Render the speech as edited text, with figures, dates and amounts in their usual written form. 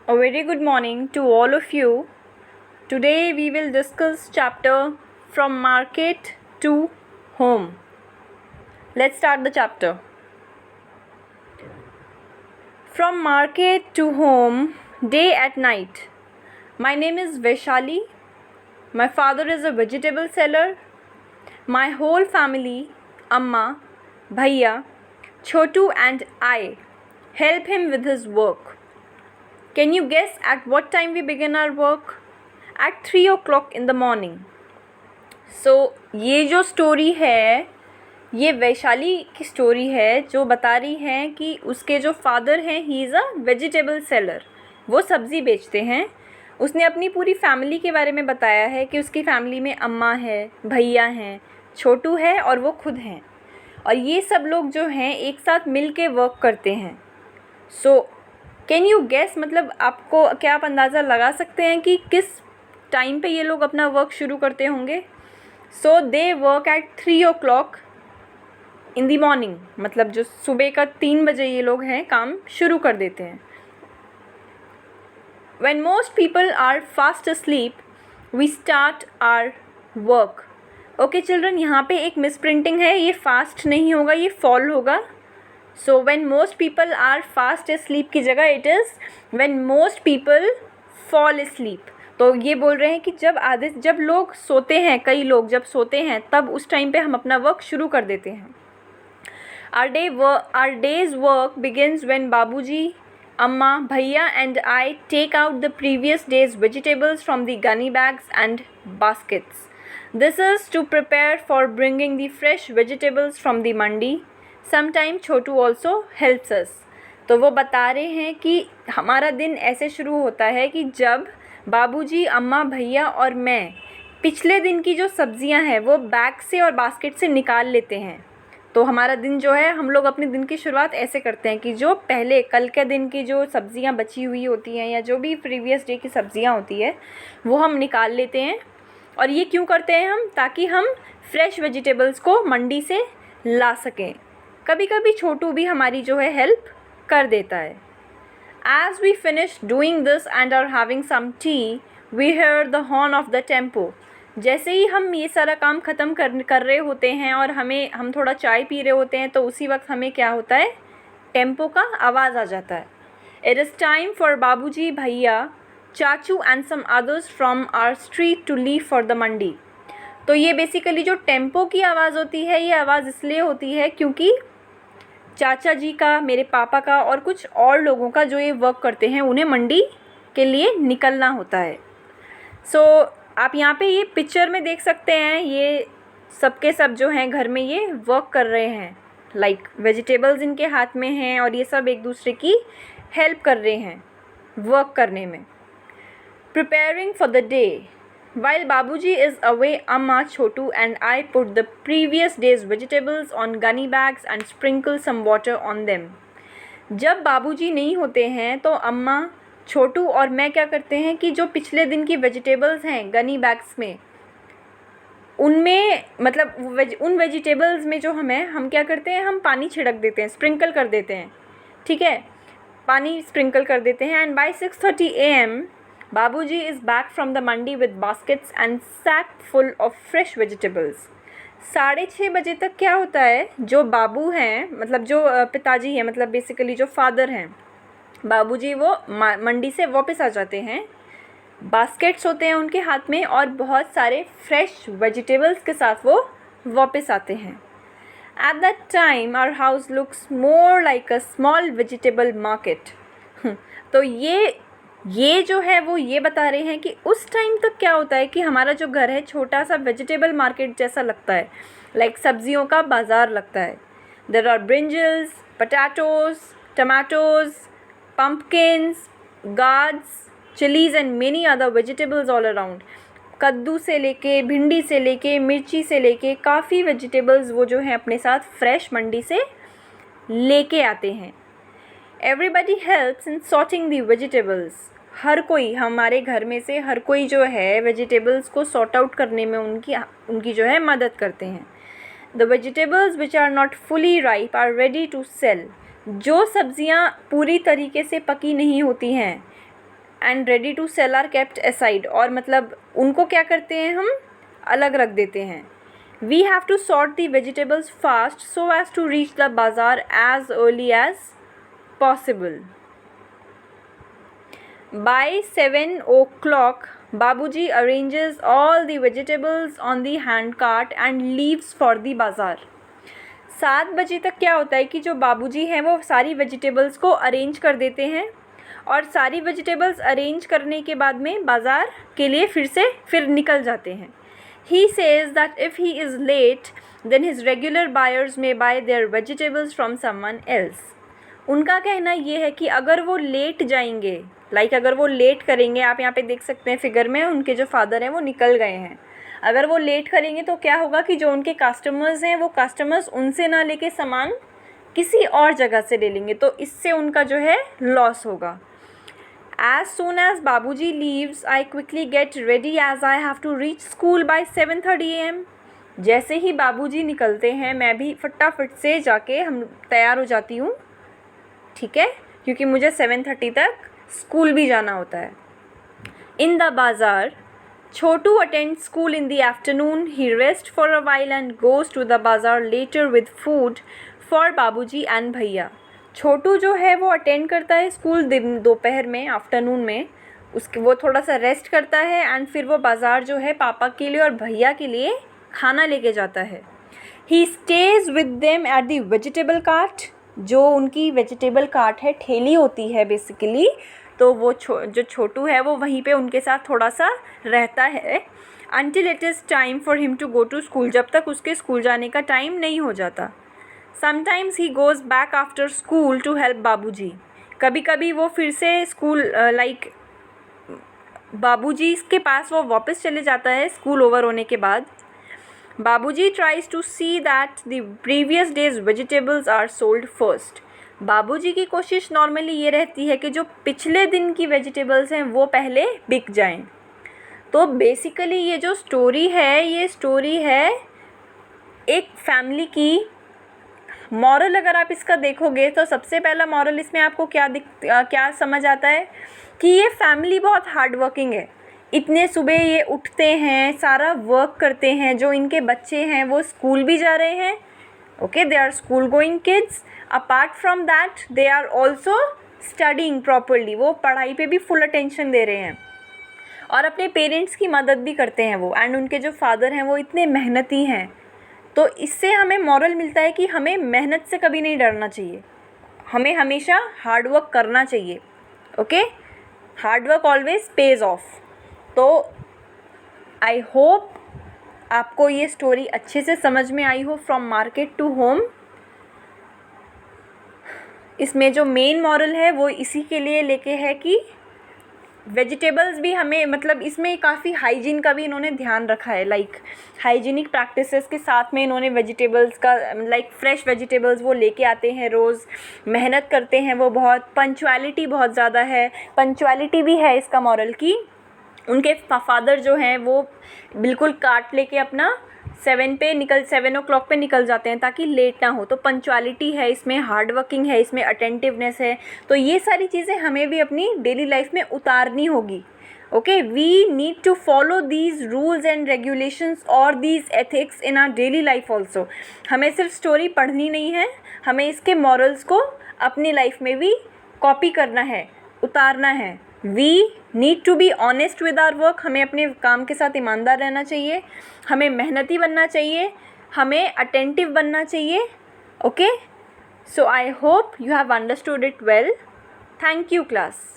A very good morning to all of you. Today we will discuss chapter From Market to Home. Let's start the chapter. From market to home, day at night. My name is Vaishali. My father is a vegetable seller. My whole family, Amma, Bhaiya, Chotu and I help him with his work. Can you guess at what time we begin our work? At 3 o'clock in the morning. So ये जो story है ये वैशाली की story है जो बता रही है कि उसके जो फादर हैं he is a vegetable seller, वो सब्ज़ी बेचते हैं। उसने अपनी पूरी फैमिली के बारे में बताया है कि उसकी फैमिली में अम्मा है, भैया हैं, छोटू है और वो खुद हैं, और ये सब लोग जो हैं एक साथ मिल के वर्क करते हैं। सो कैन यू गेस, मतलब आपको क्या आप अंदाज़ा लगा सकते हैं कि किस टाइम पे ये लोग अपना वर्क शुरू करते होंगे? So they work at 3 o'clock in the morning, मतलब जो सुबह का 3 बजे ये लोग हैं काम शुरू कर देते हैं। When most people are fast asleep, we start our work. Okay children, यहाँ पे एक मिसप्रिंटिंग है, ये फास्ट नहीं होगा, ये फॉल होगा। So when most people are fast asleep की जगह it is when most people fall asleep. तो ये बोल रहे हैं कि जब लोग सोते हैं, कई लोग जब सोते हैं तब उस टाइम पे हम अपना वर्क शुरू कर देते हैं। Our day's work begins when Babuji, Amma, Bhaiya and I take out the previous day's vegetables from the gunny bags and baskets. This is to prepare for bringing the fresh vegetables from the mandi. Sometime Chhotu also helps us. तो वो बता रहे हैं कि हमारा दिन ऐसे शुरू होता है कि जब बाबूजी, अम्मा, भैया और मैं पिछले दिन की जो सब्ज़ियां हैं वो बैग से और बास्केट से निकाल लेते हैं। तो हमारा दिन जो है, हम लोग अपने दिन की शुरुआत ऐसे करते हैं कि जो पहले कल के दिन की जो सब्ज़ियां बची हुई होती हैं या जो भी प्रीवियस डे की सब्ज़ियां होती है वो हम निकाल लेते हैं। और ये क्यों करते हैं हम? ताकि हम फ्रेश वेजिटेबल्स को मंडी से ला सकें। कभी कभी छोटू भी हमारी जो है हेल्प कर देता है। As we finish doing this and are having some tea, we hear the horn of the tempo. जैसे ही हम ये सारा काम ख़त्म कर रहे होते हैं और हम थोड़ा चाय पी रहे होते हैं तो उसी वक्त हमें क्या होता है, टेम्पो का आवाज़ आ जाता है। It is time for बाबूजी, भैया, चाचू and some others from our street to leave for the mandi. तो ये बेसिकली जो टेम्पो की आवाज़ होती है ये आवाज़ इसलिए होती है क्योंकि चाचा जी का, मेरे पापा का और कुछ और लोगों का जो ये वर्क करते हैं उन्हें मंडी के लिए निकलना होता है। सो आप यहाँ पे ये पिक्चर में देख सकते हैं, ये सब के सब जो हैं घर में ये वर्क कर रहे हैं, लाइक वेजिटेबल्स इनके हाथ में हैं और ये सब एक दूसरे की हेल्प कर रहे हैं वर्क करने में। Preparing for the day. While Babuji is away, Amma, Chotu and I put the previous day's vegetables on gunny bags and sprinkle some water on them. जब बाबूजी नहीं होते हैं तो अम्मा, छोटू और मैं क्या करते हैं कि जो पिछले दिन की वेजिटेबल्स हैं गनी बैग्स में, उनमें मतलब उन वेजिटेबल्स में जो हम क्या करते हैं, हम पानी छिड़क देते हैं, स्प्रिंकल कर देते हैं। ठीक है, पानी स्प्रिंकल कर देते हैं। And by 6:30 AM Babuji is back from the mandi with baskets and sack full of fresh vegetables. 6:30 बजे तक क्या होता है, जो बाबू हैं, मतलब जो पिताजी हैं, मतलब बेसिकली जो फादर हैं, बाबूजी वो मंडी से वापस आ जाते हैं। बास्केट्स होते हैं उनके हाथ में और बहुत सारे फ्रेश वेजिटेबल्स के साथ वो वापस आते हैं। At that time our house looks more like a small vegetable market. तो ये जो है वो ये बता रहे हैं कि उस टाइम तक क्या होता है कि हमारा जो घर है छोटा सा वेजिटेबल मार्केट जैसा लगता है, लाइक सब्जियों का बाज़ार लगता है। There are brinjals, potatoes, tomatoes, pumpkins, gourds, chillies and many other vegetables all around. कद्दू से लेके, भिंडी से लेके, मिर्ची से लेके काफ़ी वेजिटेबल्स वो जो हैं अपने साथ फ्रेश मंडी से लेके आते हैं। Everybody helps in sorting the vegetables. हर कोई, हमारे घर में से हर कोई जो है वेजिटेबल्स को सॉर्ट आउट करने में उनकी जो है मदद करते हैं. The vegetables which are not fully ripe are ready to sell. जो सब्ज़ियाँ पूरी तरीके से पकी नहीं होती हैं, and ready to sell are kept aside, और मतलब उनको क्या करते हैं हम, अलग रख देते हैं. We have to sort the vegetables fast so as to reach the bazaar as early as possible. By 7 o'clock, Babuji arranges all the vegetables on the hand cart and leaves for the bazaar. 7 बजे तक क्या होता है कि जो बाबूजी हैं वो सारी वेजिटेबल्स को अरेंज कर देते हैं, और सारी वेजिटेबल्स अरेंज करने के बाद में बाज़ार के लिए फिर निकल जाते हैं. He says that if he is late, then his regular buyers may buy their vegetables from someone else. उनका कहना ये है कि अगर वो लेट जाएंगे, अगर वो लेट करेंगे, आप यहाँ पे देख सकते हैं फिगर में उनके जो फादर हैं वो निकल गए हैं. अगर वो लेट करेंगे तो क्या होगा कि जो उनके कस्टमर्स हैं वो कस्टमर्स उनसे ना लेके सामान किसी और जगह से ले लेंगे, तो इससे उनका जो है लॉस होगा. As soon as Babuji leaves, I quickly get ready as I have to reach school by 7:30 AM. जैसे ही बाबूजी निकलते हैं मैं भी फटाफट से जाके हम तैयार हो जाती हूँ, ठीक है, क्योंकि मुझे 7:30 तक स्कूल भी जाना होता है. In the bazaar, Chhotu attend school in the afternoon. He rest for a while and goes to the bazaar later with food for Babuji and bhaiya. Chhotu जो है वो अटेंड करता है स्कूल दोपहर में, आफ्टरनून में, उसके वो थोड़ा सा रेस्ट करता है एंड फिर वो बाज़ार जो है पापा के लिए और भैया के लिए खाना लेके जाता है. He stays with them at the vegetable cart. जो उनकी वेजिटेबल कार्ट है, ठेली होती है बेसिकली, तो वो जो छोटू है वो वहीं पे उनके साथ थोड़ा सा रहता है. Until it is time for him to go to school, जब तक उसके स्कूल जाने का टाइम नहीं हो जाता. Sometimes he goes back after school to help Babuji. कभी कभी वो फिर से स्कूल बाबूजी के पास वो वापस चले जाता है स्कूल ओवर होने के बाद. बाबूजी tries to see that the previous day's vegetables are sold first. बाबूजी की कोशिश नॉर्मली ये रहती है कि जो पिछले दिन की वेजिटेबल्स हैं वो पहले बिक जाएं. तो बेसिकली ये जो स्टोरी है, ये स्टोरी है एक फैमिली की. मॉरल अगर आप इसका देखोगे तो सबसे पहला मॉरल इसमें आपको क्या समझ आता है कि ये फैमिली बहुत हार्ड वर्किंग है. इतने सुबह ये उठते हैं, सारा वर्क करते हैं. जो इनके बच्चे हैं वो स्कूल भी जा रहे हैं, okay, they are school going kids. Apart from that they are also studying properly. वो पढ़ाई पे भी फुल अटेंशन दे रहे हैं और अपने पेरेंट्स की मदद भी करते हैं वो. एंड उनके जो फादर हैं वो इतने मेहनती हैं. तो इससे हमें मॉरल मिलता है कि हमें मेहनत से कभी नहीं डरना चाहिए, हमें हमेशा हार्ड वर्क करना चाहिए. Okay, hard work always page of. तो आई होप आपको ये स्टोरी अच्छे से समझ में आई हो, फ्रॉम मार्केट टू होम. इसमें जो मेन मॉरल है वो इसी के लिए लेके है कि वेजिटेबल्स भी हमें, मतलब इसमें काफ़ी हाइजीन का भी इन्होंने ध्यान रखा है. हाइजीनिक प्रैक्टिसेस के साथ में इन्होंने वेजिटेबल्स का, फ्रेश वेजिटेबल्स वो लेके आते हैं, रोज़ मेहनत करते हैं वो बहुत. पंक्चुअलिटी बहुत ज़्यादा है, पंक्चुअलिटी भी है इसका मॉरल की. उनके फादर जो हैं वो बिल्कुल कार्ट लेके अपना 7 o'clock पे निकल जाते हैं ताकि लेट ना हो. तो पंक्चुअलिटी है इसमें, हार्ड वर्किंग है इसमें, अटेंटिवनेस है. तो ये सारी चीज़ें हमें भी अपनी डेली लाइफ में उतारनी होगी. Okay, we need to follow these rules and regulations और these ethics in our daily life also. हमें सिर्फ स्टोरी पढ़नी नहीं है, हमें इसके मॉरल्स को अपनी लाइफ में भी कॉपी करना है, उतारना है. We need to be honest with our work. हमें अपने काम के साथ ईमानदार रहना चाहिए, हमें मेहनती बनना चाहिए, हमें अटेंटिव बनना चाहिए. Okay, so I hope you have understood it well. Thank you class.